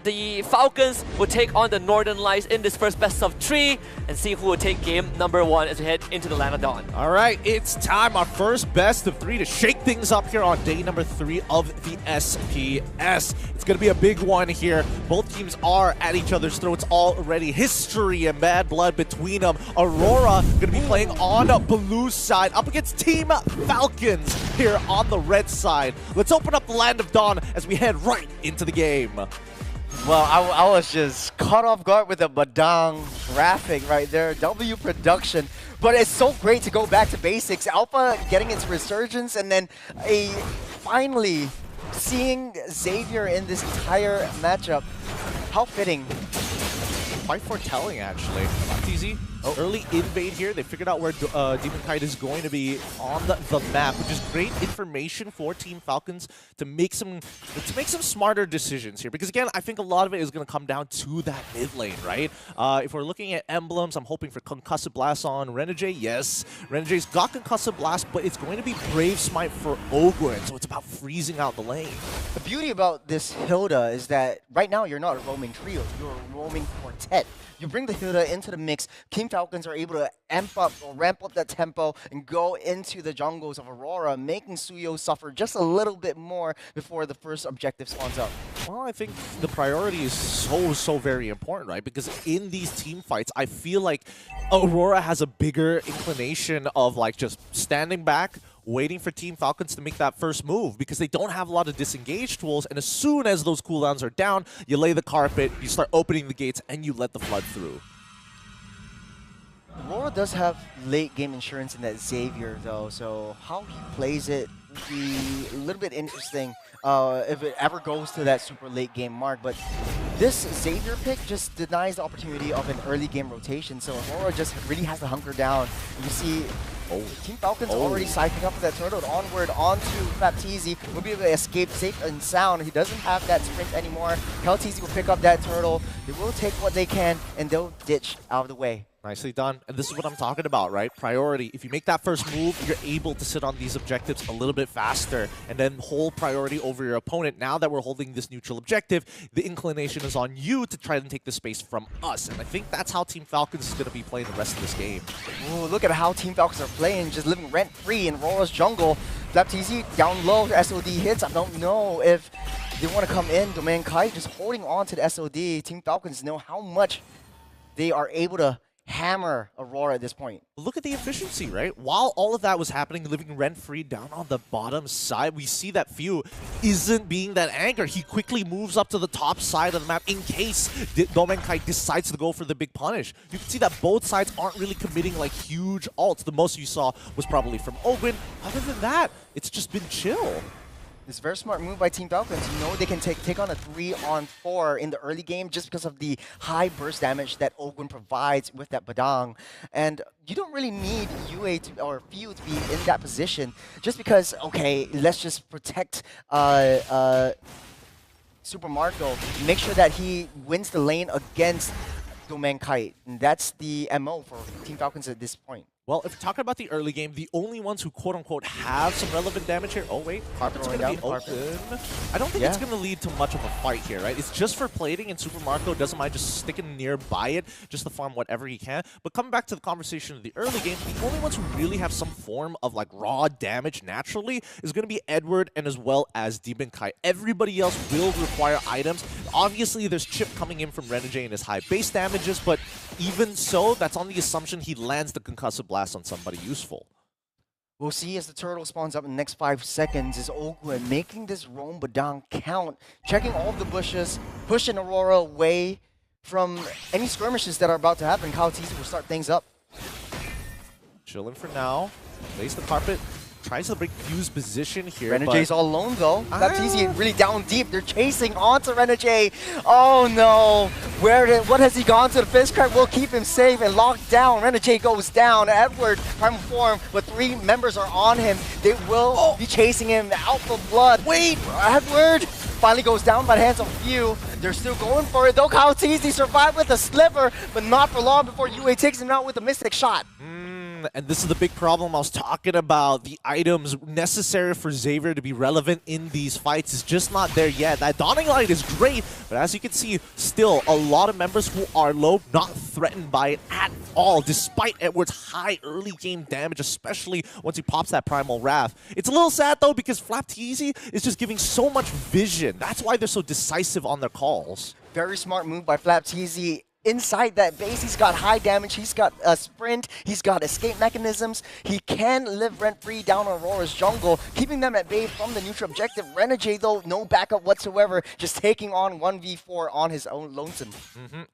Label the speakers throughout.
Speaker 1: the Falcons will take on the Northern Lights in this first best of 3 and see who will take game number 1 as we head into the Land of Dawn.
Speaker 2: All right, it's time. Our first best of 3 to shake things up here on day number 3 of the SPS. It's going to be a big one here. Both teams are at each other's throats already. History and bad blood between them. Aurora going to be playing on blue side up against Team Falcons here on the red side. Let's open up the Land of Dawn as we head right into the game.
Speaker 3: Well, I was just caught off guard with the Badang graphic right there. W production. But it's so great to go back to basics. Alpha getting its resurgence, and then finally seeing Xavier in this entire matchup. How fitting.
Speaker 2: Quite foretelling, actually. Easy. Early invade here. They figured out where Demon Kite is going to be on the map, which is great information for Team Falcons to make some smarter decisions here. Because again, I think a lot of it is going to come down to that mid lane, right? If we're looking at emblems, I'm hoping for Concussive Blast on Renegade. Yes, Renegade's got Concussive Blast, but it's going to be Brave Smite for Ogwen, so it's about freezing out the lane.
Speaker 3: The beauty about this Hilda is that right now you're not a roaming trio, you're a roaming quartet. You bring the Hilda into the mix, Team Falcons are able to amp up or ramp up that tempo and go into the jungles of Aurora, making Suyo suffer just a little bit more before the first objective spawns up.
Speaker 2: Well, I think the priority is so very important, right? Because in these team fights, I feel like Aurora has a bigger inclination of like just standing back, waiting for Team Falcons to make that first move, because they don't have a lot of disengage tools, and as soon as those cooldowns are down, you lay the carpet, you start opening the gates, and you let the flood through.
Speaker 3: Aurora does have late game insurance in that Xavier though, so how he plays it will be a little bit interesting if it ever goes to that super late game mark. But this Xavier pick just denies the opportunity of an early game rotation, so Aurora just really has to hunker down. You see Team Falcons already cycling up with that turtle onward onto Baptiste. Will be able to escape safe and sound. He doesn't have that sprint anymore. Baptiste will pick up that turtle. They will take what they can, and they'll ditch out of the way.
Speaker 2: Nicely done. And this is what I'm talking about, right? Priority. If you make that first move, you're able to sit on these objectives a little bit faster and then hold priority over your opponent. Now that we're holding this neutral objective, the inclination is on you to try and take the space from us. And I think that's how Team Falcons is going to be playing the rest of this game.
Speaker 3: Ooh, look at how Team Falcons are playing, just living rent-free in Aurora's jungle. Baptiste down low, SOD hits. I don't know if they want to come in. Domain Kite just holding on to the SOD. Team Falcons know how much they are able to hammer Aurora at this point.
Speaker 2: Look at the efficiency, right? While all of that was happening, living rent-free down on the bottom side, we see that Few isn't being that anchor. He quickly moves up to the top side of the map in case Domain Kite decides to go for the big punish. You can see that both sides aren't really committing like huge ults. The most you saw was probably from Ogwen. Other than that, it's just been chill.
Speaker 3: It's a very smart move by Team Falcons. You know they can take on a 3-on-4 in the early game just because of the high burst damage that Ogwen provides with that Badang. And you don't really need UA or Few to be in that position just because, okay, let's just protect Super Marco. Make sure that he wins the lane against Domain Kite. And that's the MO for Team Falcons at this point.
Speaker 2: Well, if we're talking about the early game, the only ones who quote-unquote have some relevant damage here... Oh, wait. Carpet's going to be open. I don't think it's going to lead to much of a fight here, right? It's just for plating, and Super Marco doesn't mind just sticking nearby it, just to farm whatever he can. But coming back to the conversation of the early game, the only ones who really have some form of, like, raw damage naturally is going to be Edward and as well as Demon Kite. Everybody else will require items. Obviously, there's Chip coming in from Renegade and his high base damages, but even so, that's on the assumption he lands the Concussive Blast on somebody useful.
Speaker 3: We'll see as the turtle spawns up in the next 5 seconds. Is Ogwen making this roam Badang count, checking all of the bushes, pushing Aurora away from any skirmishes that are about to happen. Kyle Teasy will start things up.
Speaker 2: Chilling for now. Lays the carpet. Tries to break Few's position here.
Speaker 3: Renegade's all alone though. Baptiste really down deep. They're chasing onto Renegade. Oh no! What has he gone to? The fist crack will keep him safe and locked down. Renegade goes down. Edward, primal form, but 3 members are on him. They will be chasing him out for blood. Wait! Edward finally goes down by the hands of Few. They're still going for it though. Kyle Teasy survived with a sliver, but not for long before UA takes him out with a mystic shot.
Speaker 2: And this is the big problem I was talking about. The items necessary for Xavier to be relevant in these fights is just not there yet. That Dawning Light is great, but as you can see, still a lot of members who are low, not threatened by it at all, despite Edward's high early game damage, especially once he pops that Primal Wrath. It's a little sad though, because FlapTeasy is just giving so much vision. That's why they're so decisive on their calls.
Speaker 3: Very smart move by FlapTeasy. Inside that base, he's got high damage, he's got a sprint, he's got escape mechanisms. He can live rent-free down Aurora's jungle, keeping them at bay from the neutral objective. Renegade, though, no backup whatsoever, just taking on 1v4 on his own lonesome.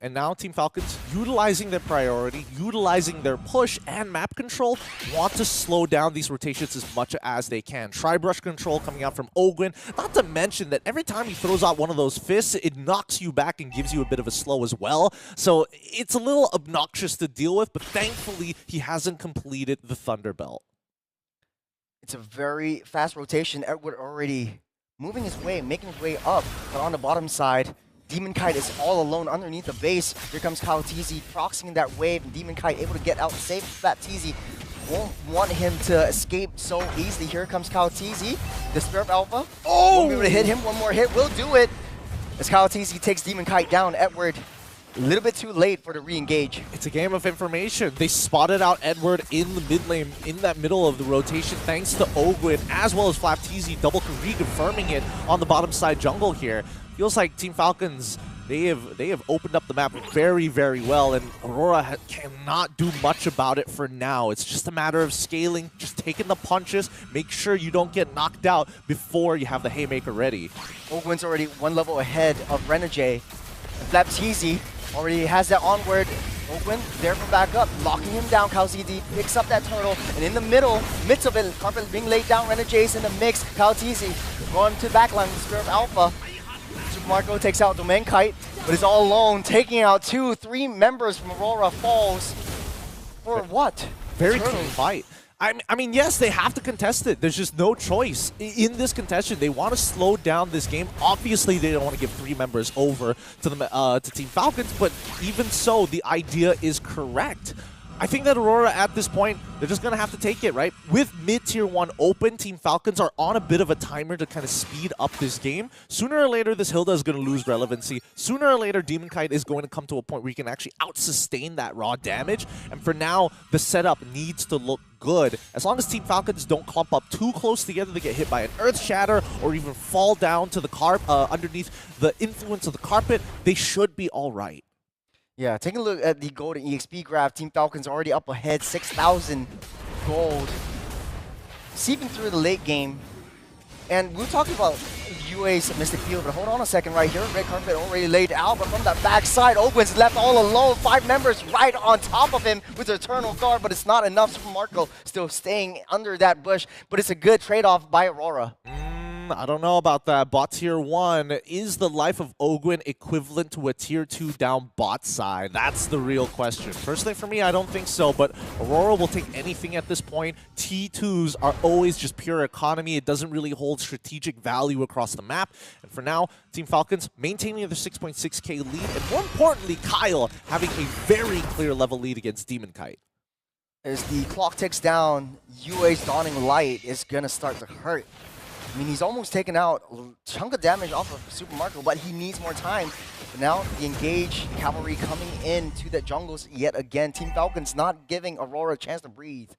Speaker 2: And now Team Falcons, utilizing their priority, utilizing their push and map control, want to slow down these rotations as much as they can. Tri-brush control coming out from Ogwin, not to mention that every time he throws out one of those fists, it knocks you back and gives you a bit of a slow as well. So it's a little obnoxious to deal with, but thankfully he hasn't completed the Thunder Belt.
Speaker 3: It's a very fast rotation. Edward already moving his way, making his way up, but on the bottom side, Demon Kite is all alone underneath the base. Here comes FlapTeasy proxying that wave, and Demon Kite able to get out safe. FlapTeasy won't want him to escape so easily. Here comes FlapTeasy, the Spirit of Alpha. Won't be able to hit him. One more hit will do it. As FlapTeasy takes Demon Kite down, Edward a little bit too late for the re-engage.
Speaker 2: It's a game of information. They spotted out Edward in the mid lane, in that middle of the rotation, thanks to Ogwin, as well as FlapTeasy double reconfirming it on the bottom side jungle here. Feels like Team Falcons, they have opened up the map very, very well, and Aurora cannot do much about it for now. It's just a matter of scaling, just taking the punches, make sure you don't get knocked out before you have the Haymaker ready.
Speaker 3: Ogwin's already one level ahead of Renegade. FlapTeasy already has that onward. Ogwin there for backup, locking him down. FlapTeasy picks up that turtle, and in the midst of it, carpet being laid down. Renegade's in the mix. FlapTeasy going to backline with Spirit of Alpha. Super Marco takes out Domain Kite, but is all alone, taking out 2-3 members from Aurora Falls. For what?
Speaker 2: Very clean fight. I mean, yes, they have to contest it. There's just no choice. In this contention, they want to slow down this game. Obviously, they don't want to give 3 members over to Team Falcons, but even so, the idea is correct. I think that Aurora, at this point, they're just going to have to take it, right? With mid-tier 1 open, Team Falcons are on a bit of a timer to kind of speed up this game. Sooner or later, this Hilda is going to lose relevancy. Sooner or later, Demon Kite is going to come to a point where you can actually out-sustain that raw damage. And for now, the setup needs to look good. As long as Team Falcons don't clump up too close together to get hit by an Earth Shatter or even fall down to the underneath the influence of the carpet, they should be all right.
Speaker 3: Yeah, taking a look at the gold and EXP graph, Team Falcons already up ahead, 6,000 gold. Seeping through the late game. And we're talking about UA's Mystic Field, but hold on a second right here. Red carpet already laid out, but from that backside, Ogwin's left all alone. 5 members right on top of him with Eternal Guard, but it's not enough. Super Marco still staying under that bush, but it's a good trade-off by Aurora.
Speaker 2: I don't know about that. Bot tier 1, is the life of Ogwin equivalent to a tier 2 down bot side? That's the real question. Personally for me, I don't think so, but Aurora will take anything at this point. T2s are always just pure economy. It doesn't really hold strategic value across the map. And for now, Team Falcons maintaining their 6.6k lead, and more importantly, Kyle having a very clear level lead against Demon Kite.
Speaker 3: As the clock ticks down, UA's Dawning Light is going to start to hurt. I mean, he's almost taken out a chunk of damage off of Super Marco, but he needs more time. But now the engaged cavalry coming into the jungles yet again. Team Falcons not giving Aurora a chance to breathe.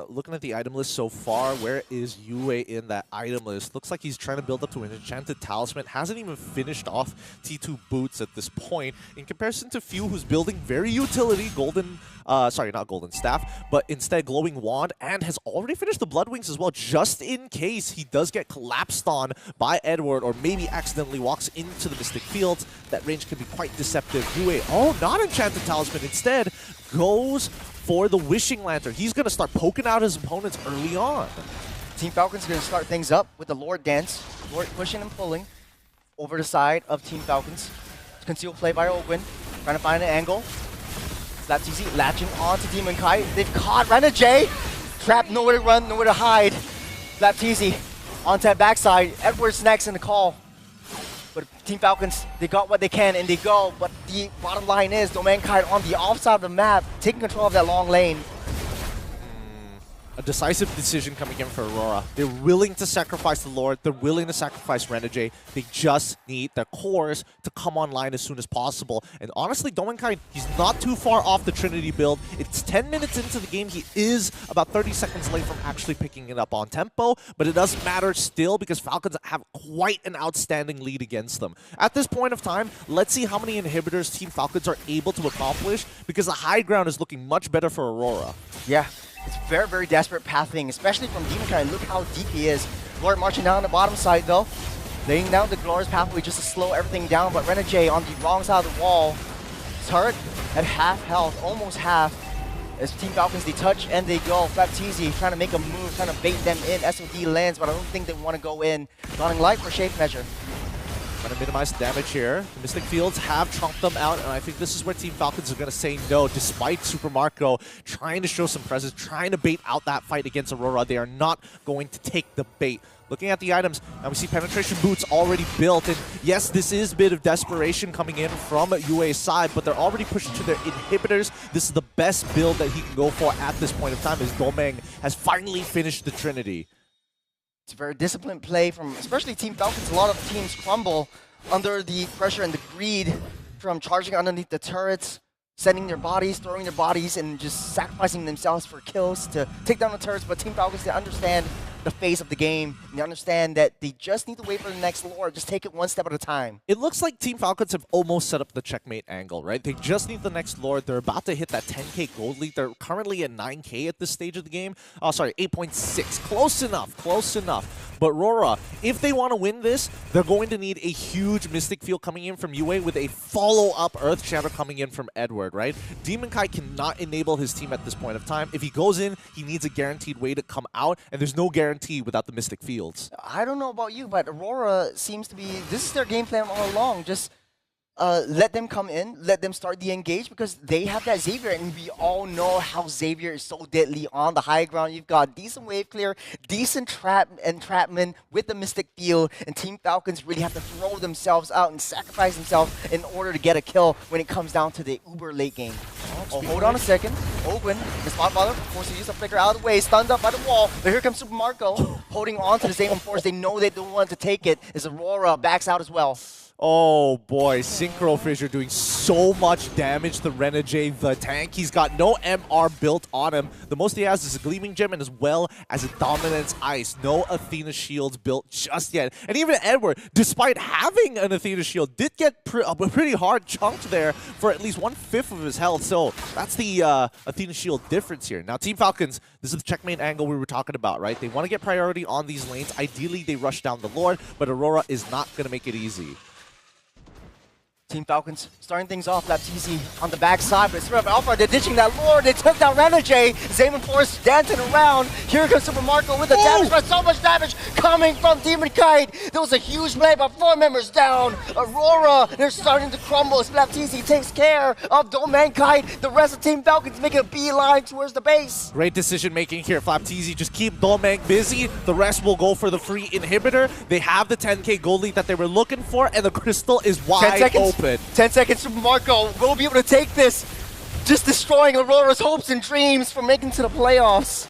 Speaker 2: Looking at the item list so far, where is Yue in that item list? Looks like he's trying to build up to an Enchanted Talisman. Hasn't even finished off T2 boots at this point. In comparison to Few, who's building very utility, golden, sorry, not golden staff, but instead glowing wand, and has already finished the Blood Wings as well, just in case he does get collapsed on by Edward, or maybe accidentally walks into the Mystic Fields. That range can be quite deceptive. Yue, oh, not Enchanted Talisman, instead goes for the Wishing Lantern. He's going to start poking out his opponents early on.
Speaker 3: Team Falcons going to start things up with the Lord Dance. Lord pushing and pulling over the side of Team Falcons. Concealed play by Ogwin, trying to find an angle. FlapTeasy latching onto Demon Kite. They've caught Renegade. Trapped, nowhere to run, nowhere to hide. FlapTeasy onto that backside. Edward's next in the call. But Team Falcons, they got what they can and they go. But the bottom line is Domain Kite on the offside of the map, taking control of that long lane.
Speaker 2: A decisive decision coming in for Aurora. They're willing to sacrifice the Lord. They're willing to sacrifice Renegade. They just need their cores to come online as soon as possible. And honestly, Domenkai, he's not too far off the Trinity build. It's 10 minutes into the game. He is about 30 seconds late from actually picking it up on tempo, but it doesn't matter still because Falcons have quite an outstanding lead against them. At this point of time, let's see how many inhibitors Team Falcons are able to accomplish because the high ground is looking much better for Aurora.
Speaker 3: Yeah. It's very, very desperate pathing, especially from Demonkai. Look how deep he is. Lord marching down the bottom side, though. Laying down the glorious pathway just to slow everything down, but Renegade on the wrong side of the wall. Turret at half health, almost half. As Team Falcons, they touch and they go. FALCONS trying to make a move, trying to bait them in. SOD lands, but I don't think they want to go in. Running light for Shape Measure.
Speaker 2: Trying to minimize the damage here. The Mystic Fields have trumped them out, and I think this is where Team Falcons are going to say no, despite Super Marco trying to show some presence, trying to bait out that fight against Aurora. They are not going to take the bait. Looking at the items, now we see penetration boots already built, and yes, this is a bit of desperation coming in from UA's side, but they're already pushing to their inhibitors. This is the best build that he can go for at this point of time, as Domeng has finally finished the Trinity.
Speaker 3: It's a very disciplined play from especially Team Falcons. A lot of teams crumble under the pressure and the greed from charging underneath the turrets, sending their bodies, throwing their bodies, and just sacrificing themselves for kills to take down the turrets. But Team Falcons, they understand the phase of the game. They understand that they just need to wait for the next lore. Just take it one step at a time.
Speaker 2: It looks like Team Falcons have almost set up the checkmate angle, right? They just need the next lore. They're about to hit that 10k gold lead. They're currently at 9k at this stage of the game. Oh, sorry, 8.6. Close enough, close enough. But Aurora, if they want to win this, they're going to need a huge Mystic Field coming in from UA with a follow-up Earth Shatter coming in from Edward, right? Demonkai cannot enable his team at this point of time. If he goes in, he needs a guaranteed way to come out, and there's no guarantee without the Mystic Fields.
Speaker 3: I don't know about you, but Aurora seems to be, this is their game plan all along. Just let them come in, let them start the engage because they have that Xavier, and we all know how Xavier is so deadly on the high ground. You've got decent wave clear, decent entrapment with the Mystic Field, and Team Falcons really have to throw themselves out and sacrifice themselves in order to get a kill when it comes down to the uber late game. Oh, hold on a second. Ogun, the spot father, forced to use the flicker out of the way, stunned up by the wall, but here comes Super Marco, holding on to the Xavier Force. They know they don't want to take it, as Aurora backs out as well.
Speaker 2: Oh boy, Synchro Fissure doing so much damage to Renegade, the tank. He's got no MR built on him. The most he has is a Gleaming Gem and as well as a Dominance Ice. No Athena Shields built just yet. And even Edward, despite having an Athena Shield, did get a pretty hard chunked there for at least 1/5 of his health. So that's the Athena Shield difference here. Now Team Falcons, this is the checkmate angle we were talking about, right? They want to get priority on these lanes. Ideally, they rush down the Lord, but Aurora is not going to make it easy.
Speaker 3: Team Falcons starting things off. FALCONS on the backside, but Spirit of Alpha, they're ditching that Lord. They took down Renegade. Xavier Force dancing around. Here comes Super Marco with the damage, but so much damage coming from Demonkai. There was a huge play, but 4 members down. Aurora, they're starting to crumble. FALCONS takes care of Domenkai. The rest of Team Falcons making a beeline towards the base.
Speaker 2: Great decision making here. FALCONS just keep Domeng busy. The rest will go for the free inhibitor. They have the 10k gold lead that they were looking for, and the crystal is wide open.
Speaker 3: 10 seconds from Marco. Will be able to take this. Just destroying Aurora's hopes and dreams for making to the playoffs.